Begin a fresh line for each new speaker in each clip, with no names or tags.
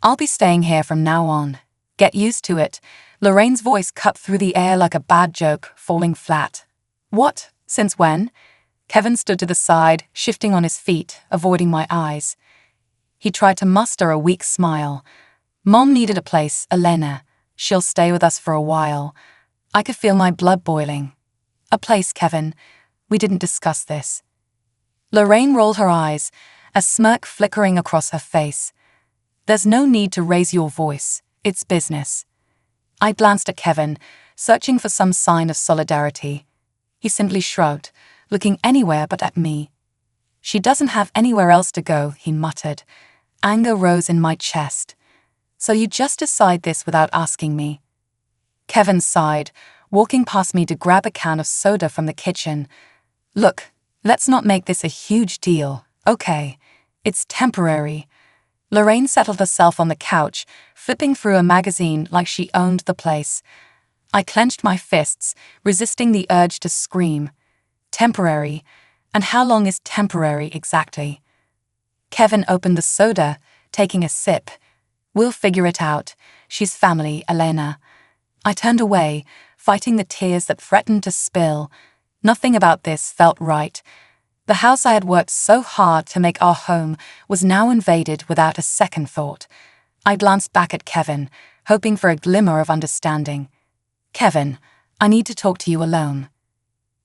I'll be staying here from now on. Get used to it. Lorraine's voice cut through the air like a bad joke, falling flat. What? Since when? Kevin stood to the side, shifting on his feet, avoiding my eyes. He tried to muster a weak smile. Mom needed a place, Elena. She'll stay with us for a while. I could feel my blood boiling. A place, Kevin. We didn't discuss this. Lorraine rolled her eyes, a smirk flickering across her face. There's no need to raise your voice. It's business. I glanced at Kevin, searching for some sign of solidarity. He simply shrugged, looking anywhere but at me. She doesn't have anywhere else to go, he muttered. Anger rose in my chest. So you just decide this without asking me? Kevin sighed, walking past me to grab a can of soda from the kitchen. Look, let's not make this a huge deal, okay? It's temporary. Lorraine settled herself on the couch, flipping through a magazine like she owned the place. I clenched my fists, resisting the urge to scream. Temporary? And how long is temporary exactly? Kevin opened the soda, taking a sip. We'll figure it out. She's family, Elena. I turned away, fighting the tears that threatened to spill. Nothing about this felt right. The house I had worked so hard to make our home was now invaded without a second thought. I glanced back at Kevin, hoping for a glimmer of understanding. Kevin, I need to talk to you alone.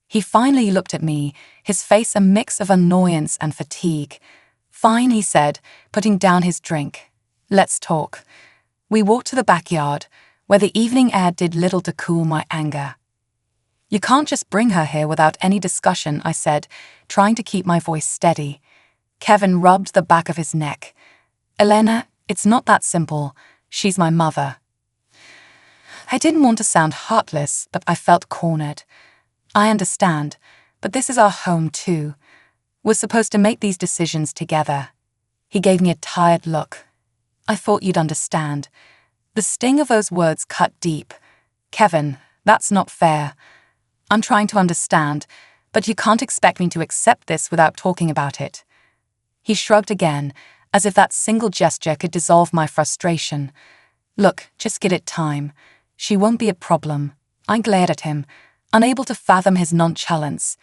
He finally looked at me, his face a mix of annoyance and fatigue. Fine, he said, putting down his drink. Let's talk. We walked to the backyard, where the evening air did little to cool my anger. You can't just bring her here without any discussion, I said, trying to keep my voice steady. Kevin rubbed the back of his neck. Elena, it's not that simple. She's my mother. I didn't want to sound heartless, but I felt cornered. I understand, but this is our home too. We're supposed to make these decisions together. He gave me a tired look. I thought you'd understand. The sting of those words cut deep. Kevin, that's not fair. I'm trying to understand, but you can't expect me to accept this without talking about it. He shrugged again, as if that single gesture could dissolve my frustration. Look, just give it time. She won't be a problem. I glared at him, unable to fathom his nonchalance.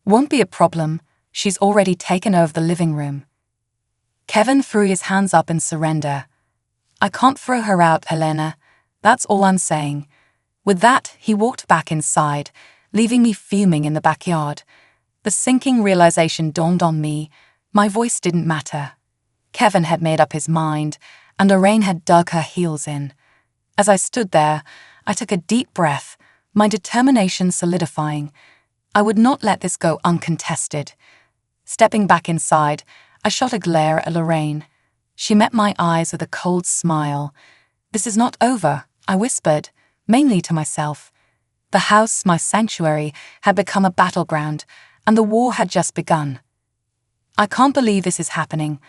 Won't be a problem. She's already taken over the living room. Kevin threw his hands up in surrender. I can't throw her out, Elena. That's all I'm saying. With that, he walked back inside, leaving me fuming in the backyard. The sinking realization dawned on me. My voice didn't matter. Kevin had made up his mind, and Lorraine had dug her heels in. As I stood there, I took a deep breath, my determination solidifying. I would not let this go uncontested. Stepping back inside, I shot a glare at Lorraine. She met my eyes with a cold smile. This is not over, I whispered, mainly to myself. The house, my sanctuary, had become a battleground, and the war had just begun. I can't believe this is happening,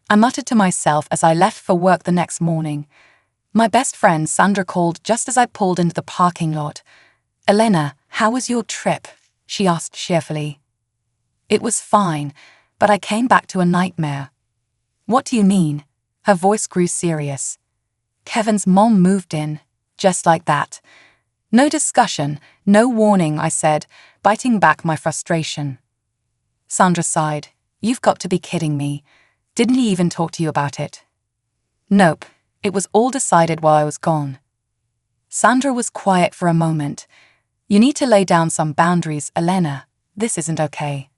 I muttered to myself as I left for work the next morning. My best friend Sandra called just as I pulled into the parking lot. Elena, how was your trip? She asked cheerfully. It was fine, but I came back to a nightmare. What do you mean? Her voice grew serious. Kevin's mom moved in, just like that. No discussion, no warning, I said, biting back my frustration. Sandra sighed. You've got to be kidding me. Didn't he even talk to you about it? Nope, it was all decided while I was gone. Sandra was quiet for a moment. You need to lay down some boundaries, Elena. This isn't okay.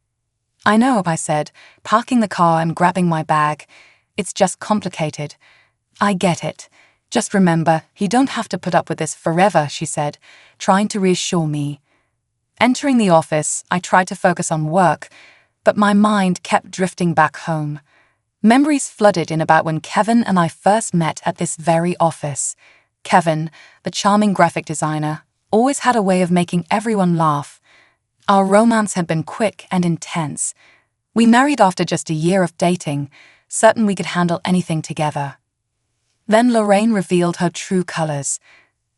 I know, I said, parking the car and grabbing my bag. It's just complicated. I get it. Just remember, you don't have to put up with this forever, she said, trying to reassure me. Entering the office, I tried to focus on work, but my mind kept drifting back home. Memories flooded in about when Kevin and I first met at this very office. Kevin, the charming graphic designer, always had a way of making everyone laugh. Our romance had been quick and intense. We married after just a year of dating, certain we could handle anything together. Then Lorraine revealed her true colors.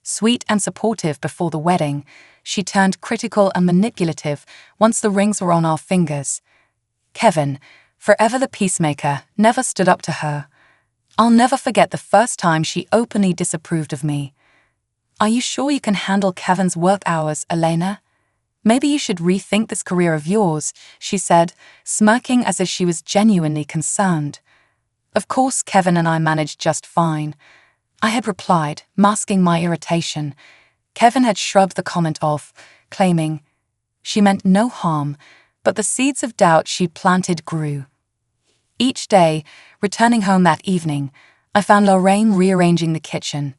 Sweet and supportive before the wedding, she turned critical and manipulative once the rings were on our fingers. Kevin, forever the peacemaker, never stood up to her. I'll never forget the first time she openly disapproved of me. "Are you sure you can handle Kevin's work hours, Elena? Maybe you should rethink this career of yours," she said, smirking as if she was genuinely concerned. "Of course, Kevin and I managed just fine," I had replied, masking my irritation. Kevin had shrugged the comment off, claiming she meant no harm, but the seeds of doubt she'd planted grew. Each day, returning home that evening, I found Lorraine rearranging the kitchen.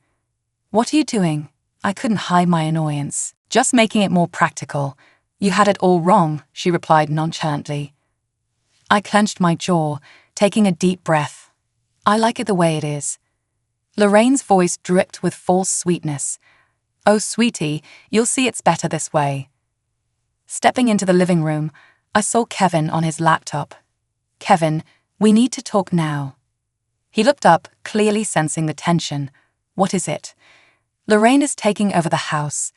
"What are you doing?" I couldn't hide my annoyance. "Just making it more practical. You had it all wrong," she replied nonchalantly. I clenched my jaw, taking a deep breath. "I like it the way it is." Lorraine's voice dripped with false sweetness. "Oh, sweetie, you'll see it's better this way." Stepping into the living room, I saw Kevin on his laptop. "Kevin, we need to talk now." He looked up, clearly sensing the tension. "What is it?" "Lorraine is taking over the house.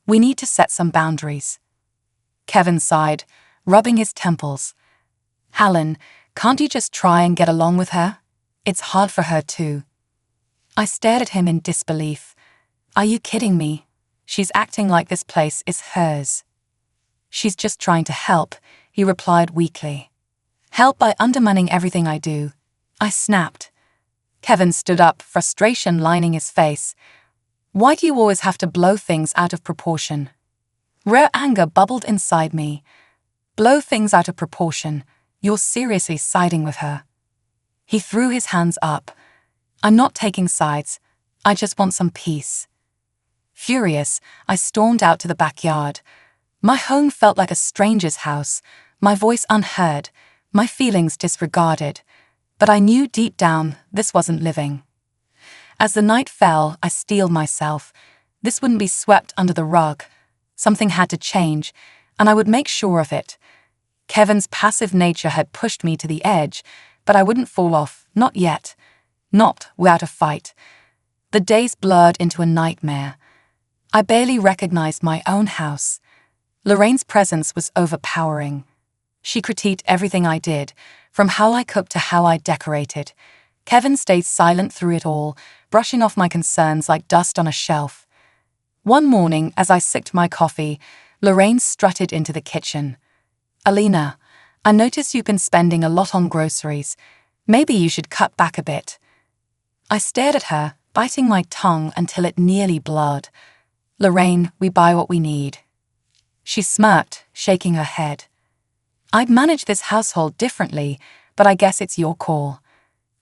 We need to set some boundaries." Kevin sighed, rubbing his temples. "Helen, can't you just try and get along with her? It's hard for her too." I stared at him in disbelief. "Are you kidding me? She's acting like this place is hers." "She's just trying to help," he replied weakly. "Help by undermining everything I do." I snapped. Kevin stood up, frustration lining his face. "Why do you always have to blow things out of proportion?" Rare anger bubbled inside me. "Blow things out of proportion? You're seriously siding with her." He threw his hands up. "I'm not taking sides. I just want some peace." Furious, I stormed out to the backyard. My home felt like a stranger's house, my voice unheard, my feelings disregarded. But I knew deep down this wasn't living. As the night fell, I steeled myself. This wouldn't be swept under the rug. Something had to change, and I would make sure of it. Kevin's passive nature had pushed me to the edge, but I wouldn't fall off, not yet. Not without a fight. The days blurred into a nightmare. I barely recognized my own house. Lorraine's presence was overpowering. She critiqued everything I did, from how I cooked to how I decorated. Kevin stayed silent through it all, brushing off my concerns like dust on a shelf. One morning, as I sipped my coffee, Lorraine strutted into the kitchen. "Elena, I notice you've been spending a lot on groceries. Maybe you should cut back a bit." I stared at her, biting my tongue until it nearly blurred. "Lorraine, we buy what we need." She smirked, shaking her head. "I'd manage this household differently, but I guess it's your call."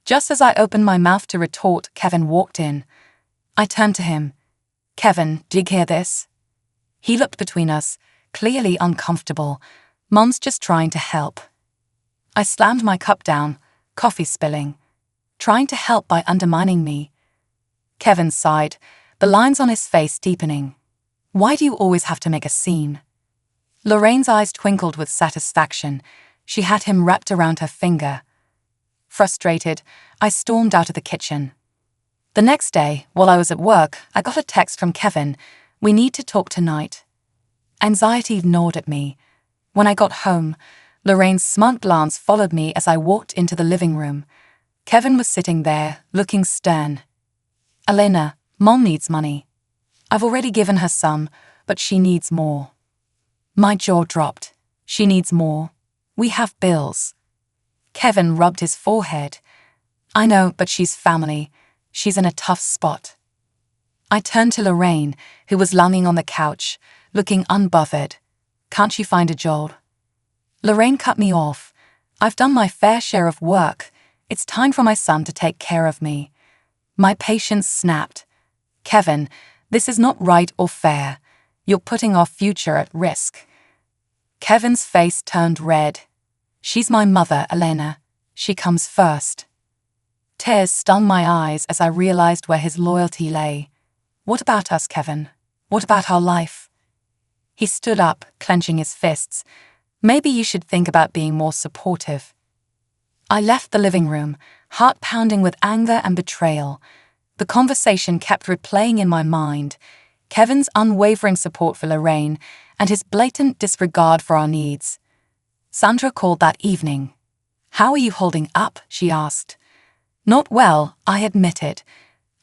Just as I opened my mouth to retort, Kevin walked in. I turned to him. "Kevin, do you hear this?" He looked between us, clearly uncomfortable. "Mom's just trying to help." I slammed my cup down, coffee spilling. "Trying to help by undermining me." Kevin sighed, the lines on his face deepening. "Why do you always have to make a scene?" Lorraine's eyes twinkled with satisfaction. She had him wrapped around her finger. Frustrated, I stormed out of the kitchen. The next day, while I was at work, I got a text from Kevin. "We need to talk tonight." Anxiety gnawed at me. When I got home, Lorraine's smug glance followed me as I walked into the living room. Kevin was sitting there, looking stern. "Elena, Mom needs money. I've already given her some, but she needs more." My jaw dropped. "She needs more. We have bills." Kevin rubbed his forehead. "I know, but she's family. She's in a tough spot." I turned to Lorraine, who was lounging on the couch, looking unbothered. "Can't you find a job?" Lorraine cut me off. "I've done my fair share of work. It's time for my son to take care of me." My patience snapped. "Kevin, this is not right or fair. You're putting our future at risk." Kevin's face turned red. "She's my mother, Elena. She comes first." Tears stung my eyes as I realized where his loyalty lay. "What about us, Kevin? What about our life?" He stood up, clenching his fists. "Maybe you should think about being more supportive." I left the living room, heart pounding with anger and betrayal. The conversation kept replaying in my mind. Kevin's unwavering support for Lorraine and his blatant disregard for our needs. Sandra called that evening. "How are you holding up?" she asked. Not well, I admit it.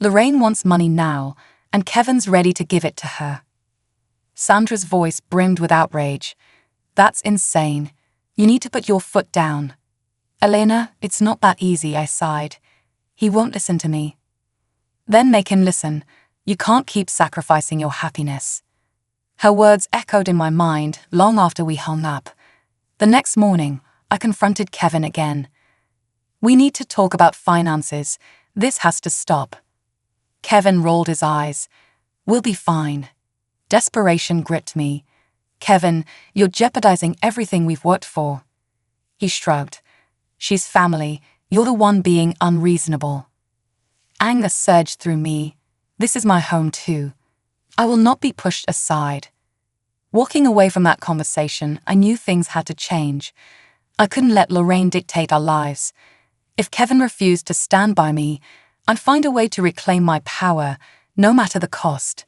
Lorraine wants money now, and Kevin's ready to give it to her. Sandra's voice brimmed with outrage. That's insane. You need to put your foot down. Elena, it's not that easy, I sighed. He won't listen to me. Then make him listen. You can't keep sacrificing your happiness. Her words echoed in my mind long after we hung up. The next morning, I confronted Kevin again. We need to talk about finances. This has to stop. Kevin rolled his eyes. We'll be fine. Desperation gripped me. Kevin, you're jeopardizing everything we've worked for. He shrugged. She's family. You're the one being unreasonable. Anger surged through me. This is my home too. I will not be pushed aside. Walking away from that conversation, I knew things had to change. I couldn't let Lorraine dictate our lives. If Kevin refused to stand by me, I'd find a way to reclaim my power, no matter the cost.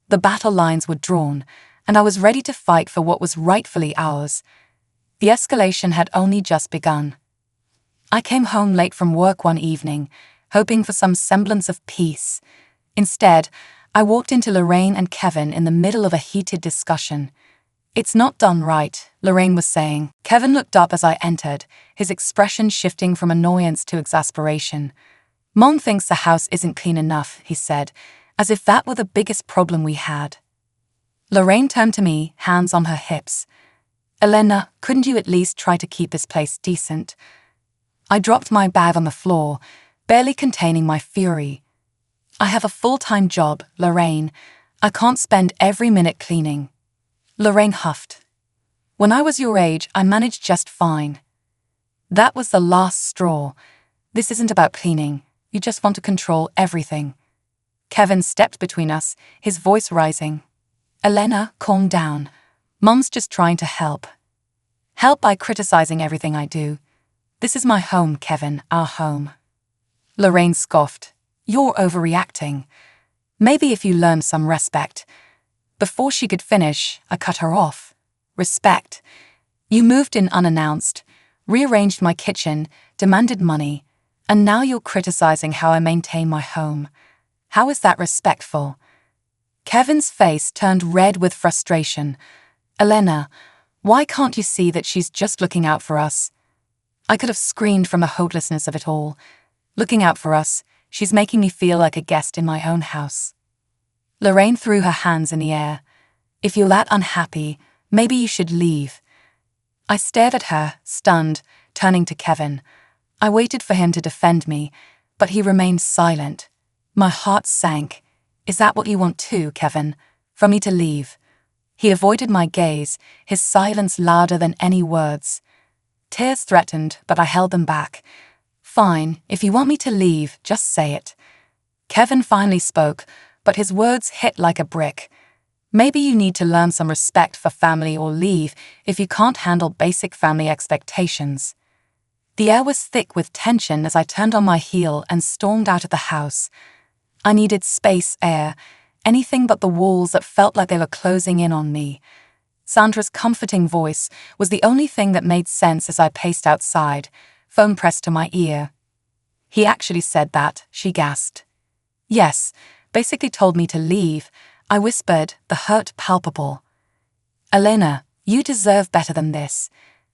The battle lines were drawn, and I was ready to fight for what was rightfully ours. The escalation had only just begun. I came home late from work one evening, hoping for some semblance of peace. Instead, I walked into Lorraine and Kevin in the middle of a heated discussion. It's not done right, Lorraine was saying. Kevin looked up as I entered, his expression shifting from annoyance to exasperation. Mom thinks the house isn't clean enough, he said, as if that were the biggest problem we had. Lorraine turned to me, hands on her hips. Elena, couldn't you at least try to keep this place decent? I dropped my bag on the floor, barely containing my fury. I have a full-time job, Lorraine. I can't spend every minute cleaning. Lorraine huffed. When I was your age, I managed just fine. That was the last straw. This isn't about cleaning. You just want to control everything. Kevin stepped between us, his voice rising. Elena, calm down. Mom's just trying to help. Help by criticizing everything I do. This is my home, Kevin, our home. Lorraine scoffed. You're overreacting. Maybe if you learn some respect. Before she could finish, I cut her off. Respect. You moved in unannounced, rearranged my kitchen, demanded money, and now you're criticizing how I maintain my home. How is that respectful? Kevin's face turned red with frustration. Elena, why can't you see that she's just looking out for us? I could have screamed from the hopelessness of it all. Looking out for us, she's making me feel like a guest in my own house. Lorraine threw her hands in the air. If you're that unhappy, maybe you should leave. I stared at her, stunned, turning to Kevin. I waited for him to defend me, but he remained silent. My heart sank. Is that what you want too, Kevin? For me to leave? He avoided my gaze, his silence louder than any words. Tears threatened, but I held them back. Fine, if you want me to leave, just say it. Kevin finally spoke, but his words hit like a brick. Maybe you need to learn some respect for family or leave if you can't handle basic family expectations. The air was thick with tension as I turned on my heel and stormed out of the house. I needed space, air, anything but the walls that felt like they were closing in on me. Sandra's comforting voice was the only thing that made sense as I paced outside, phone pressed to my ear. He actually said that, she gasped. Yes, basically told me to leave. I whispered, the hurt palpable. Elena, you deserve better than this.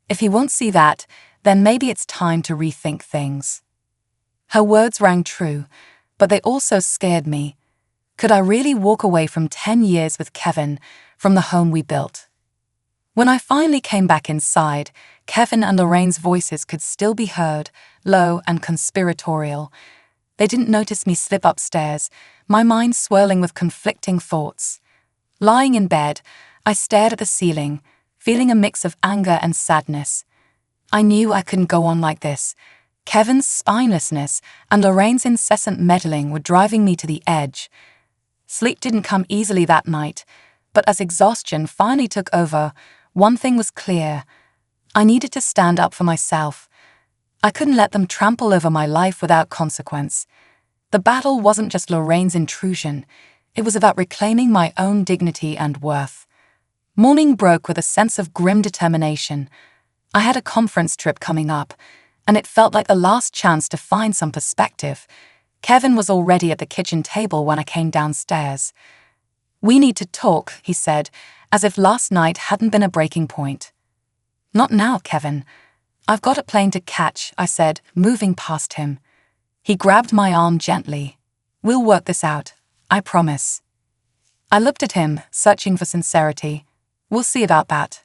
If he won't see that, then maybe it's time to rethink things. Her words rang true, but they also scared me. Could I really walk away from 10 years with Kevin, from the home we built? When I finally came back inside, Kevin and Lorraine's voices could still be heard, low and conspiratorial. They didn't notice me slip upstairs, my mind swirling with conflicting thoughts. Lying in bed, I stared at the ceiling, feeling a mix of anger and sadness. I knew I couldn't go on like this. Kevin's spinelessness and Lorraine's incessant meddling were driving me to the edge. Sleep didn't come easily that night, but as exhaustion finally took over, one thing was clear. I needed to stand up for myself. I couldn't let them trample over my life without consequence. The battle wasn't just Lorraine's intrusion. It was about reclaiming my own dignity and worth. Morning broke with a sense of grim determination. I had a conference trip coming up, and it felt like the last chance to find some perspective. Kevin was already at the kitchen table when I came downstairs. "We need to talk," he said, as if last night hadn't been a breaking point. "Not now, Kevin. I've got a plane to catch," I said, moving past him. He grabbed my arm gently. "We'll work this out, I promise." I looked at him, searching for sincerity. "We'll see about that."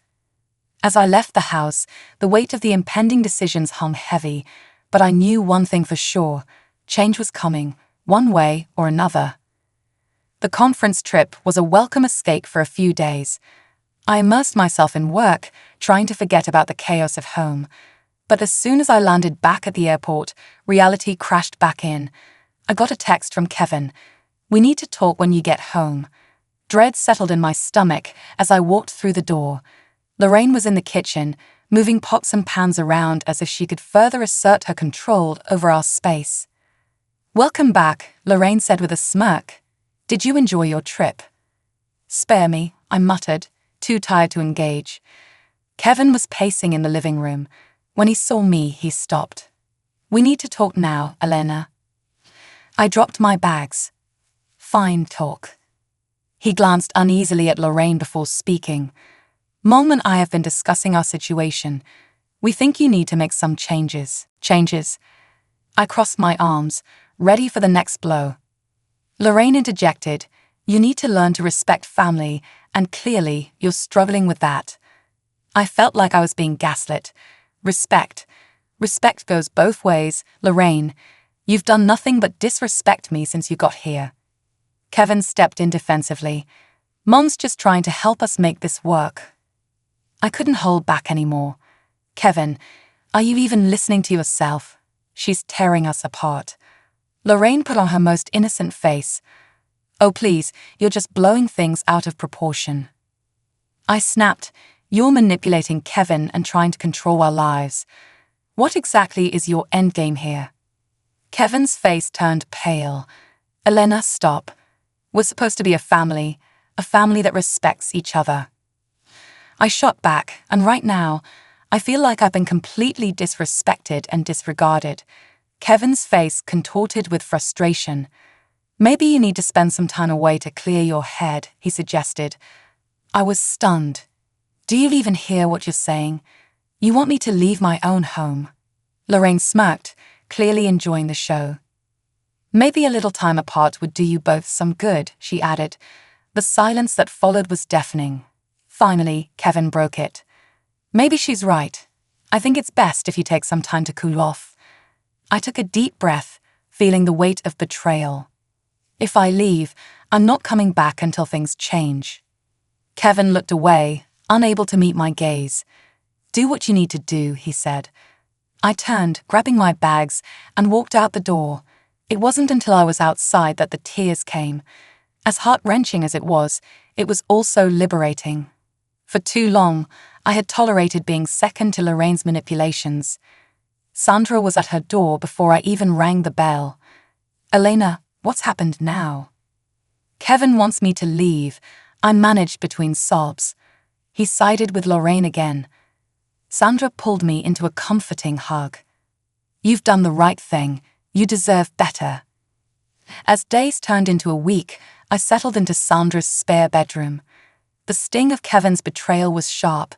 As I left the house, the weight of the impending decisions hung heavy, but I knew one thing for sure: change was coming, one way or another. The conference trip was a welcome escape for a few days. I immersed myself in work, trying to forget about the chaos of home. But as soon as I landed back at the airport, reality crashed back in. I got a text from Kevin. "We need to talk when you get home." Dread settled in my stomach as I walked through the door. Lorraine was in the kitchen, moving pots and pans around as if she could further assert her control over our space. "Welcome back," Lorraine said with a smirk. "Did you enjoy your trip?" "Spare me," I muttered, too tired to engage. Kevin was pacing in the living room. When he saw me, he stopped. "We need to talk now, Elena." I dropped my bags. "Fine, talk." He glanced uneasily at Lorraine before speaking. "Mom and I have been discussing our situation. We think you need to make some changes." "Changes?" I crossed my arms, ready for the next blow. Lorraine interjected. "You need to learn to respect family, and clearly you're struggling with that." I felt like I was being gaslit. Respect. Respect goes both ways, Lorraine. You've done nothing but disrespect me since you got here. Kevin stepped in defensively. "Mom's just trying to help us make this work." I couldn't hold back anymore. "Kevin, are you even listening to yourself? She's tearing us apart." Lorraine put on her most innocent face. "Oh please, you're just blowing things out of proportion." I snapped. "You're manipulating Kevin and trying to control our lives. What exactly is your endgame here?" Kevin's face turned pale. "Elena, stop. We're supposed to be a family that respects each other." I shot back, and right now, I feel like I've been completely disrespected and disregarded. Kevin's face contorted with frustration. "Maybe you need to spend some time away to clear your head," he suggested. I was stunned. "Do you even hear what you're saying? You want me to leave my own home?" Lorraine smirked, clearly enjoying the show. "Maybe a little time apart would do you both some good," she added. The silence that followed was deafening. Finally, Kevin broke it. "Maybe she's right. I think it's best if you take some time to cool off." I took a deep breath, feeling the weight of betrayal. If I leave, I'm not coming back until things change. Kevin looked away, unable to meet my gaze. "Do what you need to do," he said. I turned, grabbing my bags, and walked out the door. It wasn't until I was outside that the tears came. As heart-wrenching as it was also liberating. For too long, I had tolerated being second to Lorraine's manipulations. Sandra was at her door before I even rang the bell. "Elena, what's happened now?" "Kevin wants me to leave," I managed between sobs. He sided with Lorraine again. Sandra pulled me into a comforting hug. "You've done the right thing. You deserve better." As days turned into a week, I settled into Sandra's spare bedroom. The sting of Kevin's betrayal was sharp,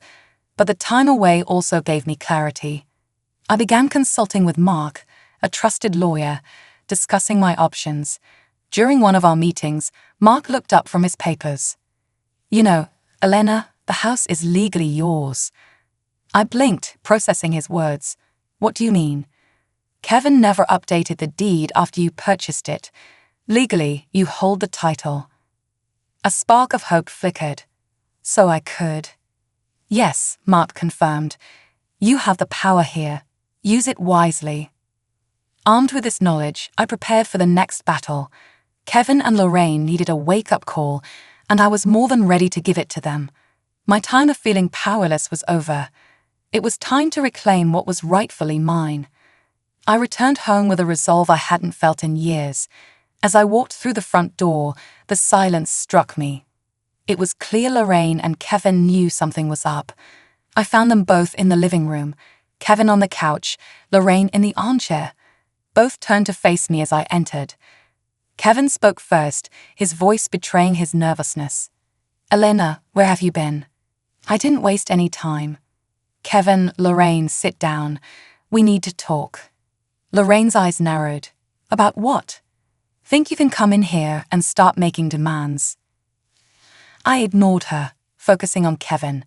but the time away also gave me clarity. I began consulting with Mark, a trusted lawyer, discussing my options. During one of our meetings, Mark looked up from his papers. "You know, Elena, the house is legally yours." I blinked, processing his words. "What do you mean?" "Kevin never updated the deed after you purchased it. Legally, you hold the title." A spark of hope flickered. "So I could." "Yes," Mark confirmed. "You have the power here. Use it wisely." Armed with this knowledge, I prepared for the next battle. Kevin and Lorraine needed a wake-up call, and I was more than ready to give it to them. My time of feeling powerless was over. It was time to reclaim what was rightfully mine. I returned home with a resolve I hadn't felt in years. As I walked through the front door, the silence struck me. It was clear Lorraine and Kevin knew something was up. I found them both in the living room. Kevin on the couch, Lorraine in the armchair. Both turned to face me as I entered. Kevin spoke first, his voice betraying his nervousness. "Elena, where have you been?" I didn't waste any time. "Kevin, Lorraine, sit down. We need to talk." Lorraine's eyes narrowed. "About what?" "Think you can come in here and start making demands?" I ignored her, focusing on Kevin.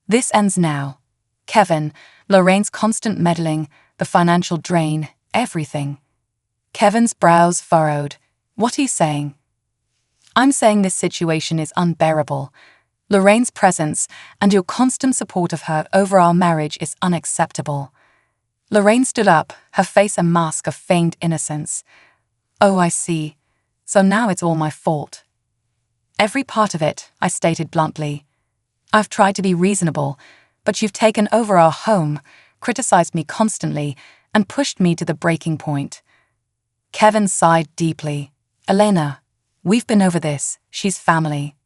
"This ends now." Kevin, Lorraine's constant meddling, the financial drain, everything. Kevin's brows furrowed. "What are you saying?" "I'm saying this situation is unbearable. Lorraine's presence and your constant support of her over our marriage is unacceptable." Lorraine stood up, her face a mask of feigned innocence. "Oh, I see. So now it's all my fault." "Every part of it," I stated bluntly. "I've tried to be reasonable, but you've taken over our home, criticized me constantly, and pushed me to the breaking point." Kevin sighed deeply. "Elena, we've been over this. She's family."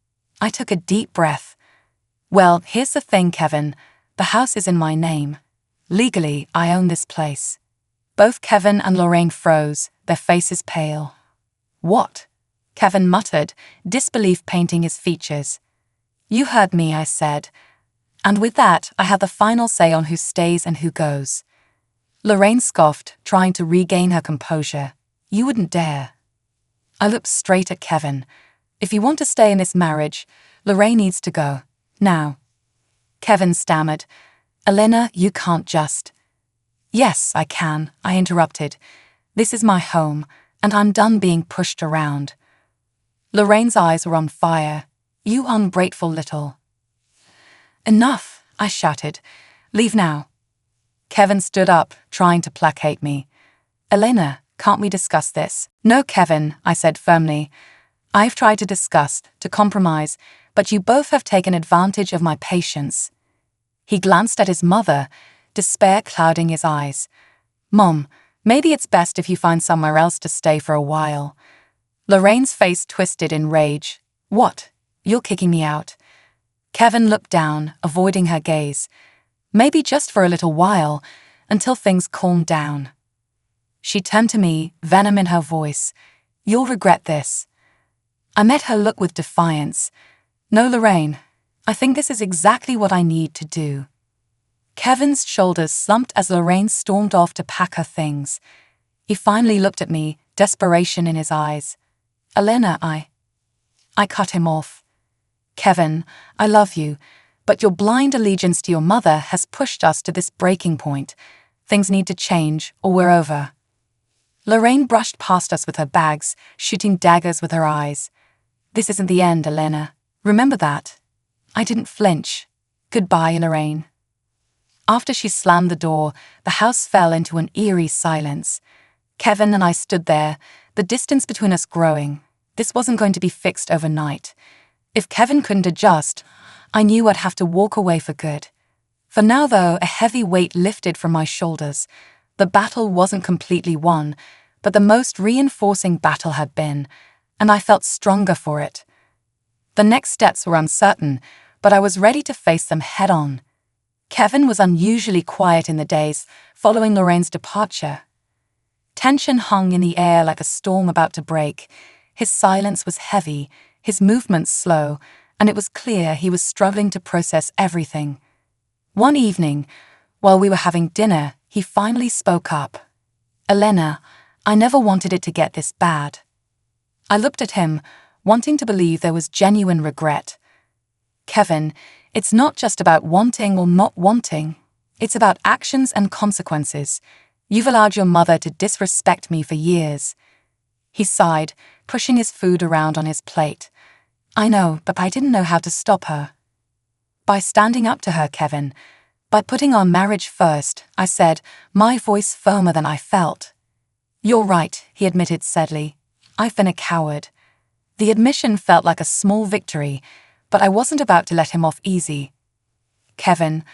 I took a deep breath. "Well, here's the thing, Kevin. The house is in my name. Legally, I own this place." Both Kevin and Lorraine froze, their faces pale. "What?" Kevin muttered, disbelief painting his features. "You heard me," I said. "And with that, I have the final say on who stays and who goes." Lorraine scoffed, trying to regain her composure. "You wouldn't dare." I looked straight at Kevin. "If you want to stay in this marriage, Lorraine needs to go. Now." Kevin stammered. "Elena, you can't just—" "Yes, I can," I interrupted. "This is my home, and I'm done being pushed around." Lorraine's eyes were on fire. "You ungrateful little—" "Enough," I shouted. "Leave now." Kevin stood up, trying to placate me. "Elena, can't we discuss this?" "No, Kevin," I said firmly. "I've tried to discuss, to compromise, but you both have taken advantage of my patience." He glanced at his mother, despair clouding his eyes. "Mom, maybe it's best if you find somewhere else to stay for a while." Lorraine's face twisted in rage. "What? You're kicking me out?" Kevin looked down, avoiding her gaze. "Maybe just for a little while, until things calm down." She turned to me, venom in her voice. "You'll regret this." I met her look with defiance. "No, Lorraine, I think this is exactly what I need to do." Kevin's shoulders slumped as Lorraine stormed off to pack her things. He finally looked at me, desperation in his eyes. "Elena, I cut him off. "Kevin, I love you, but your blind allegiance to your mother has pushed us to this breaking point. Things need to change, or we're over." Lorraine brushed past us with her bags, shooting daggers with her eyes. "This isn't the end, Elena. Remember that." I didn't flinch. "Goodbye, Lorraine." After she slammed the door, the house fell into an eerie silence. Kevin and I stood there, the distance between us growing. This wasn't going to be fixed overnight. If Kevin couldn't adjust, I knew I'd have to walk away for good. For now, though, a heavy weight lifted from my shoulders. The battle wasn't completely won, but the most reinforcing battle had been, and I felt stronger for it. The next steps were uncertain, but I was ready to face them head-on. Kevin was unusually quiet in the days following Lorraine's departure. Tension hung in the air like a storm about to break. His silence was heavy, his movements slow, and it was clear he was struggling to process everything. One evening, while we were having dinner, he finally spoke up. "Elena, I never wanted it to get this bad." I looked at him, wanting to believe there was genuine regret. "Kevin, it's not just about wanting or not wanting. It's about actions and consequences. You've allowed your mother to disrespect me for years." He sighed, pushing his food around on his plate. "I know, but I didn't know how to stop her." "By standing up to her, Kevin. By putting our marriage first," I said, my voice firmer than I felt. "You're right," he admitted sadly. "I've been a coward." The admission felt like a small victory, but I wasn't about to let him off easy. "Kevin,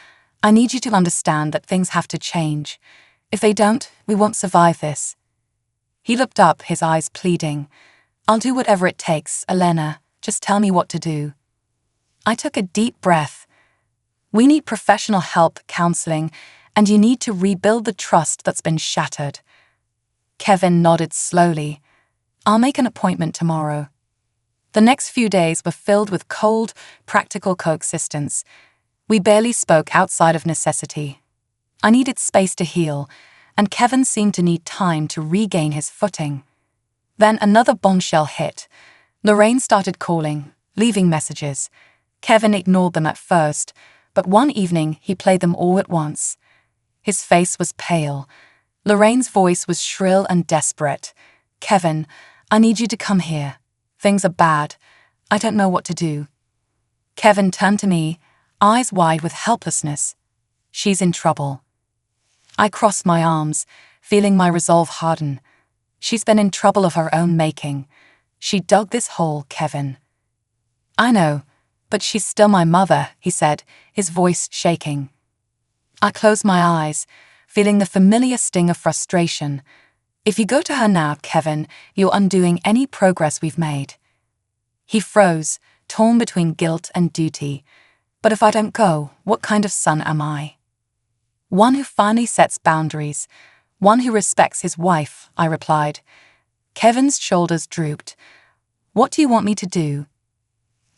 I need you to understand that things have to change. If they don't, we won't survive this." He looked up, his eyes pleading. "I'll do whatever it takes, Elena. Just tell me what to do." I took a deep breath. "We need professional help, counseling, and you need to rebuild the trust that's been shattered. Kevin nodded slowly. I'll make an appointment tomorrow. The next few days were filled with cold, practical coexistence. We barely spoke outside of necessity. I needed space to heal, and Kevin seemed to need time to regain his footing. Then another bombshell hit. Lorraine started calling, leaving messages. Kevin ignored them at first, but one evening he played them all at once. His face was pale. Lorraine's voice was shrill and desperate. Kevin, I need you to come here. Things are bad. I don't know what to do. Kevin turned to me, eyes wide with helplessness. She's in trouble. I crossed my arms, feeling my resolve harden. She's been in trouble of her own making. She dug this hole, Kevin. I know, but she's still my mother, he said, his voice shaking. I closed my eyes, feeling the familiar sting of frustration. If you go to her now, Kevin, you're undoing any progress we've made. He froze, torn between guilt and duty. But if I don't go, what kind of son am I? One who finally sets boundaries, one who respects his wife, I replied. Kevin's shoulders drooped. What do you want me to do?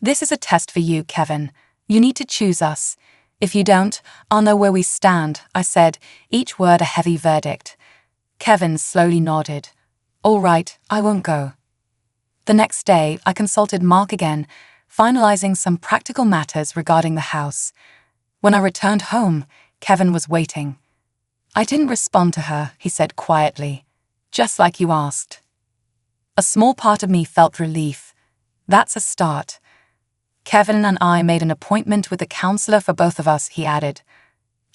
This is a test for you, Kevin. You need to choose us. If you don't, I'll know where we stand, I said, each word a heavy verdict. Kevin slowly nodded. All right, I won't go. The next day, I consulted Mark again, finalizing some practical matters regarding the house. When I returned home, Kevin was waiting. I didn't respond to her, he said quietly, just like you asked. A small part of me felt relief. That's a start. Kevin and I made an appointment with a counselor for both of us, he added.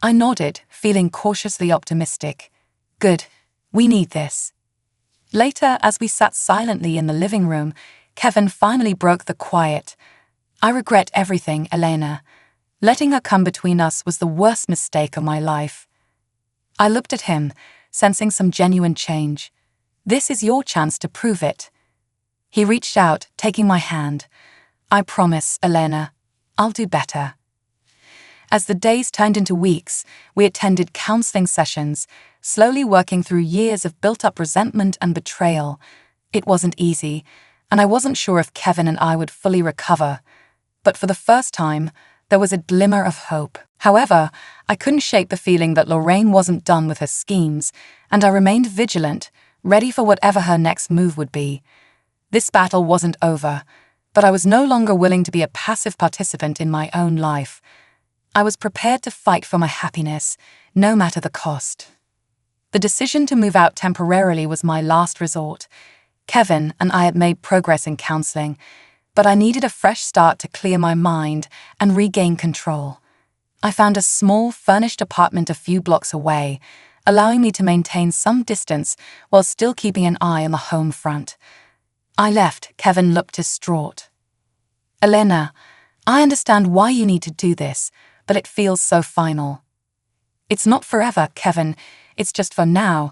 I nodded, feeling cautiously optimistic. Good, we need this. Later, as we sat silently in the living room, Kevin finally broke the quiet. I regret everything, Elena. Letting her come between us was the worst mistake of my life. I looked at him, sensing some genuine change. This is your chance to prove it. He reached out, taking my hand. I promise, Elena, I'll do better. As the days turned into weeks, we attended counseling sessions, slowly working through years of built-up resentment and betrayal. It wasn't easy, and I wasn't sure if Kevin and I would fully recover. But for the first time, there was a glimmer of hope. However, I couldn't shake the feeling that Lorraine wasn't done with her schemes, and I remained vigilant, ready for whatever her next move would be. This battle wasn't over, but I was no longer willing to be a passive participant in my own life. I was prepared to fight for my happiness, no matter the cost. The decision to move out temporarily was my last resort. Kevin and I had made progress in counseling, but I needed a fresh start to clear my mind and regain control. I found a small, furnished apartment a few blocks away, allowing me to maintain some distance while still keeping an eye on the home front. I left. Kevin looked distraught. Elena, I understand why you need to do this, but it feels so final. It's not forever, Kevin. It's just for now,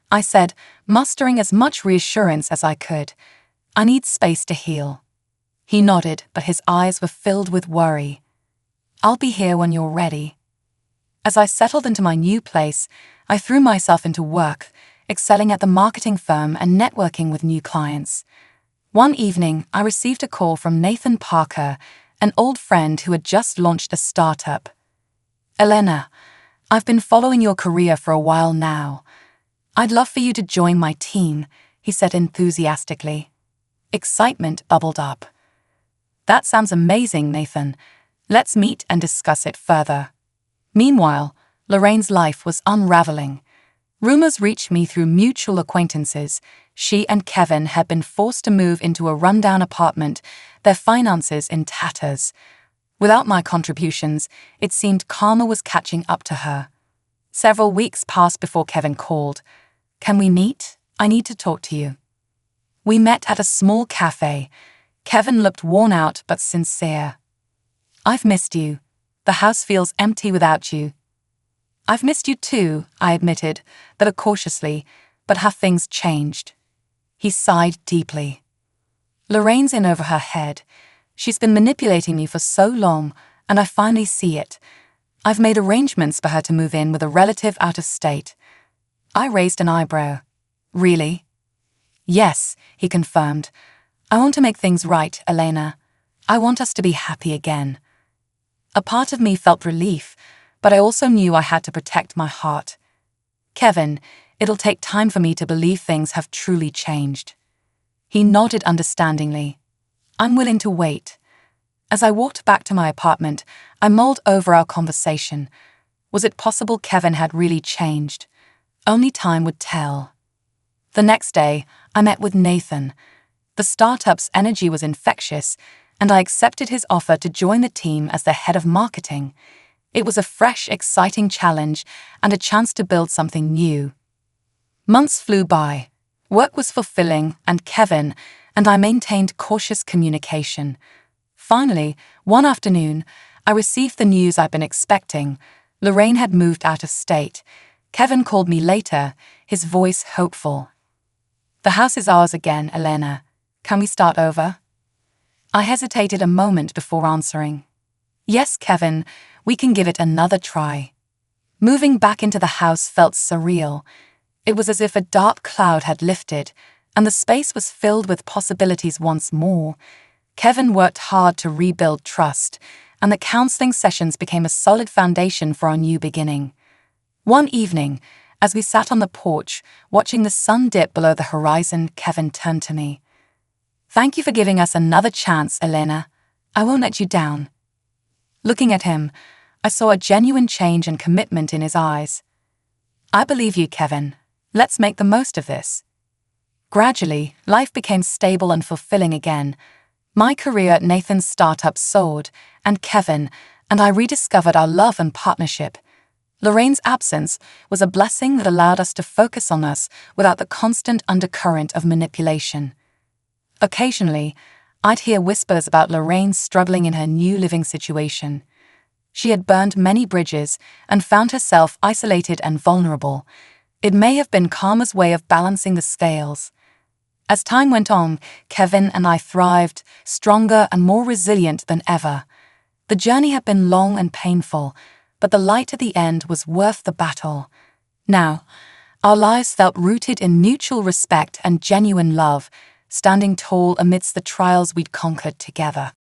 I said, mustering as much reassurance as I could. I need space to heal. He nodded, but his eyes were filled with worry. I'll be here when you're ready. As I settled into my new place, I threw myself into work, excelling at the marketing firm and networking with new clients. One evening, I received a call from Nathan Parker, an old friend who had just launched a startup. Elena, I've been following your career for a while now. I'd love for you to join my team, he said enthusiastically. Excitement bubbled up. That sounds amazing, Nathan. Let's meet and discuss it further. Meanwhile, Lorraine's life was unraveling. Rumors reached me through mutual acquaintances. She and Kevin had been forced to move into a rundown apartment, their finances in tatters. Without my contributions, it seemed karma was catching up to her. Several weeks passed before Kevin called. Can we meet? I need to talk to you. We met at a small cafe. Kevin looked worn out but sincere. I've missed you. The house feels empty without you. I've missed you too, I admitted, though cautiously, but have things changed? He sighed deeply. Lorraine's in over her head. She's been manipulating me for so long, and I finally see it. I've made arrangements for her to move in with a relative out of state. I raised an eyebrow. Really? Yes, he confirmed. I want to make things right, Elena. I want us to be happy again. A part of me felt relief, but I also knew I had to protect my heart. Kevin, it'll take time for me to believe things have truly changed. He nodded understandingly. I'm willing to wait. As I walked back to my apartment, I mulled over our conversation. Was it possible Kevin had really changed? Only time would tell. The next day, I met with Nathan. The startup's energy was infectious, and I accepted his offer to join the team as the head of marketing. It was a fresh, exciting challenge and a chance to build something new. Months flew by. Work was fulfilling, and Kevin and I maintained cautious communication. Finally, one afternoon, I received the news I'd been expecting. Lorraine had moved out of state. Kevin called me later, his voice hopeful. The house is ours again, Elena. Can we start over? I hesitated a moment before answering. Yes, Kevin, we can give it another try. Moving back into the house felt surreal. It was as if a dark cloud had lifted, and the space was filled with possibilities once more. Kevin worked hard to rebuild trust, and the counseling sessions became a solid foundation for our new beginning. One evening, as we sat on the porch, watching the sun dip below the horizon, Kevin turned to me. Thank you for giving us another chance, Elena. I won't let you down. Looking at him, I saw a genuine change and commitment in his eyes. I believe you, Kevin. Let's make the most of this. Gradually, life became stable and fulfilling again. My career at Nathan's startup soared, and Kevin and I rediscovered our love and partnership. Lorraine's absence was a blessing that allowed us to focus on us without the constant undercurrent of manipulation. Occasionally, I'd hear whispers about Lorraine struggling in her new living situation. She had burned many bridges and found herself isolated and vulnerable. It may have been karma's way of balancing the scales. As time went on, Kevin and I thrived, stronger and more resilient than ever. The journey had been long and painful, but the light at the end was worth the battle. Now, our lives felt rooted in mutual respect and genuine love, standing tall amidst the trials we'd conquered together.